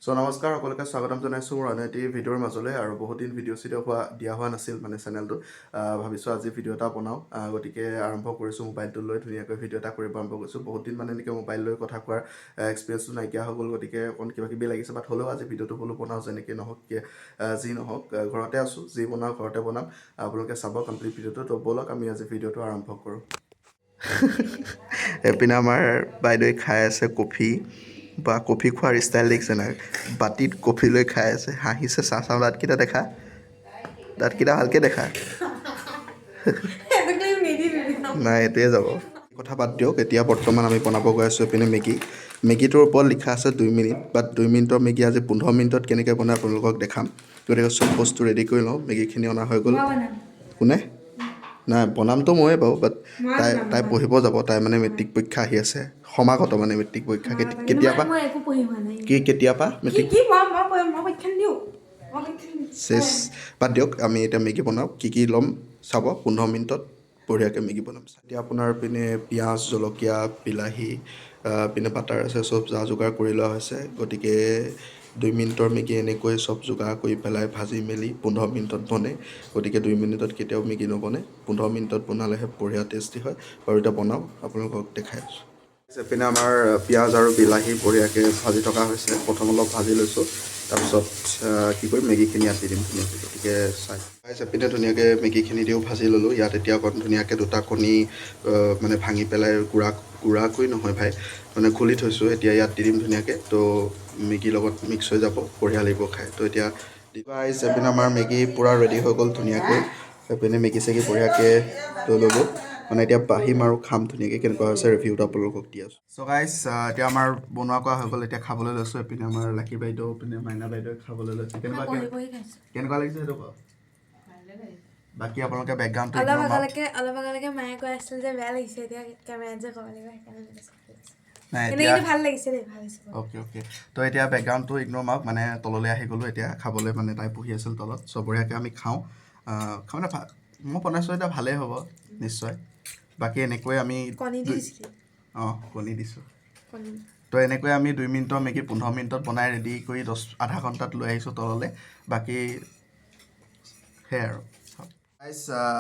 নমস্কাৰ সকলোকে স্বাগতম জনাইছোঁ মোৰ অন্য এটি ভিডিঅ'ৰ মাজলৈ আৰু বহুত দিন ভিডিঅ' দিয়া হোৱা নাছিল মানে চেনেলটো ভাবিছোঁ আজি ভিডিঅ' এটা বনাওঁ গতিকে আৰম্ভ কৰিছোঁ মোবাইলটো লৈ ধুনীয়াকৈ ভিডিঅ' এটা কৰিব আৰম্ভ কৰিছোঁ বহুত দিন মানে এনেকৈ মোবাইল লৈ কথা কোৱাৰ এক্সপিৰিয়েঞ্চটো নাইকিয়া হৈ গ'ল গতিকে অকণ কিবা কিবি লাগিছে বাট হ'লেও আজি ভিডিঅ'টো বোলো বনাওঁ যেনেকৈ নহওক যি নহওক ঘৰতে আছোঁ যি বনাওঁ ঘৰতে বনাম আপোনালোকে চাব কমপ্লিট ভিডিঅ'টো তো ব'লক আমি আজি ভিডিঅ'টো আৰম্ভ কৰোঁ এপিনে আমাৰ বাইদেৱে খাই আছে কফি বা কফি খোৱাৰ ষ্টাইল দেখিছে নাই বাতিত কফি লৈ খাই আছে হাঁহিছে চাওঁ দাঁতকেইটা দেখা দাঁতকেইটা ভালকৈ দেখা নাই এইটোৱে যাব কথা বাদ দিয়ক এতিয়া বৰ্তমান আমি বনাব গৈ আছোঁ এইপিনে মেগীটোৰ ওপৰত লিখা আছে 2 মিনিট বাট 2 মিনিটৰ মেগী আজি 15 মিনিটত কেনেকৈ বনাই আপোনালোকক দেখাম গতিকে চব বস্তু ৰেডি কৰি লওঁ মেগীখিনি অনা হৈ গ'ল কোনে নাই বনামতো ময়ে বাৰু বাট তাই পঢ়িব যাব তাই মানে মেট্ৰিক পৰীক্ষা আহি আছে সমাগত মানে মেট্ৰিক পৰীক্ষা কেতিয়াবা মেট্ৰিক চেছ বাদ দিয়ক আমি এতিয়া মেগী বনাওঁ কি ল'ম চাব 15 মিনিটত বঢ়িয়াকৈ মেগী বনাম এতিয়া আপোনাৰ পিনে পিঁয়াজ জলকীয়া বিলাহী পিনে বাটাৰ আছে চব যা যোগাৰ কৰি লোৱা হৈছে গতিকে 2 মিনিটৰ মেগী এনেকৈ চব যোগাৰ কৰি পেলাই ভাজি মেলি 15 মিনিটত বনে গতিকে 2 মিনিটত কেতিয়াও মেগী নবনে 15 মিনিটত বনালেহে বঢ়িয়া টেষ্টি হয় আৰু এতিয়া বনাওঁ আপোনালোকক দেখাই আছোঁ এইপিনে আমাৰ পিঁয়াজ আৰু বিলাহী বঢ়িয়াকৈ ভাজি থকা হৈছে প্ৰথম অলপ ভাজি লৈছোঁ তাৰপিছত কি কৰিম মেগীখিনি ইয়াত দি দিম ধুনীয়াকৈ গতিকে এইপিনে ধুনীয়াকৈ মেগীখিনি দিও ভাজি ল'লোঁ ইয়াত এতিয়া অকণ ধুনীয়াকৈ 2টা কণী মানে ভাঙি পেলাই গুড়াকৈ নহয় ভাই মানে খুলি থৈছোঁ এতিয়া ইয়াত দি দিম ধুনীয়াকৈ তো মেগীৰ লগত মিক্স হৈ যাব বঢ়িয়া লাগিব খাই তো এতিয়া এইপিনে আমাৰ মেগী পূৰা ৰেডি হৈ গ'ল ধুনীয়াকৈ এইপিনে মেগী চেগী বঢ়িয়াকৈ লৈ ল'লোঁ মানে এতিয়া বাঢ়িম আৰু খাম ধুনীয়াকৈ কেনেকুৱা হৈছে ৰিভিউটো আপোনালোকক দি আছোঁ চ' গাইজ এতিয়া আমাৰ বনোৱা কৰা হৈ গ'ল এতিয়া খাবলৈ লৈছোঁ এইপিনে আমাৰ লাকি বাইদেউ পিনে মাইনা বাইদেৱে খাবলৈ লৈছে কেনেকুৱা লাগিছে সেইটো কওক বাকী আপোনালোকে বেকগ্ৰাউণ্ডটো অলপ আগলৈকে মায়ে কৈ আছিল যে বেয়া লাগিছে এতিয়া কেমেৰাত যে ক'ব লাগিব অ'কে তো এতিয়া বেকগ্ৰাউণ্ডটো ইগন'ৰ মাৰক মানে তললৈ আহি গ'লোঁ এতিয়া খাবলৈ মানে তাই পঢ়ি আছিল তলত চবৰীয়াকৈ আমি খাওঁ মানে মই বনাইছোঁ এতিয়া ভালেই হ'ব নিশ্চয় বাকী এনেকৈ আমি কণী দিছোঁ তো এনেকৈ আমি 2 মিনিটৰ মেগী 15 মিনিটত বনাই ৰেডি কৰি আধা ঘণ্টাত লৈ আহিছোঁ তললৈ বাকী সেয়াই আৰু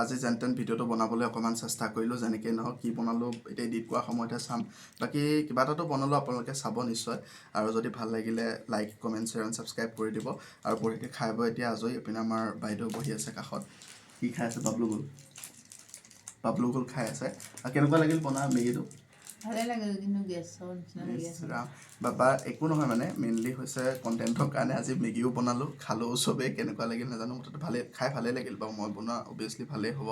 আজি যেন তেন ভিডিঅ'টো বনাবলৈ অকণমান চেষ্টা কৰিলোঁ যেনেকৈ নহওক কি বনালোঁ এতিয়া এডিট কৰা সময়তে চাম বাকী কিবা এটাতো বনালোঁ আপোনালোকে চাব নিশ্চয় আৰু যদি ভাল লাগিলে like comment share and subscribe কৰি দিব আৰু বঢ়িয়াকৈ খাই বৈ এতিয়া আজৰি এইপিনে আমাৰ বাইদেউ বহি আছে কাষত কি খাই আছে বাবলু গোল খাই আছে আৰু কেনেকুৱা লাগিল বনা মেগীটো ভালে লাগে কিন্তু গেছৰ বাবা একো নহয় মানে মেইনলি হৈছে কণ্টেণ্টৰ কাৰণে আজি মেগীও বনালোঁ খালোঁ চবেই কেনেকুৱা লাগিল নাজানো মুঠতে ভালেই লাগিল বাৰু মই বনোৱা অভিয়াছলি ভালেই হ'ব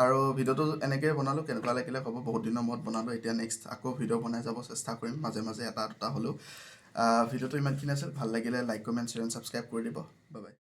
আৰু ভিডিঅ'টো এনেকৈ বনালোঁ কেনেকুৱা লাগিলে ক'ব বহুত দিনৰ মূৰত বনালোঁ এতিয়া নেক্সট আকৌ ভিডিঅ' বনাই যাব চেষ্টা কৰিম মাজে মাজে এটা দুটা হ'লেও ভিডিঅ'টো ইমানখিনি আছিল ভাল লাগিলে like comment share and subscribe কৰি দিব বাই বাই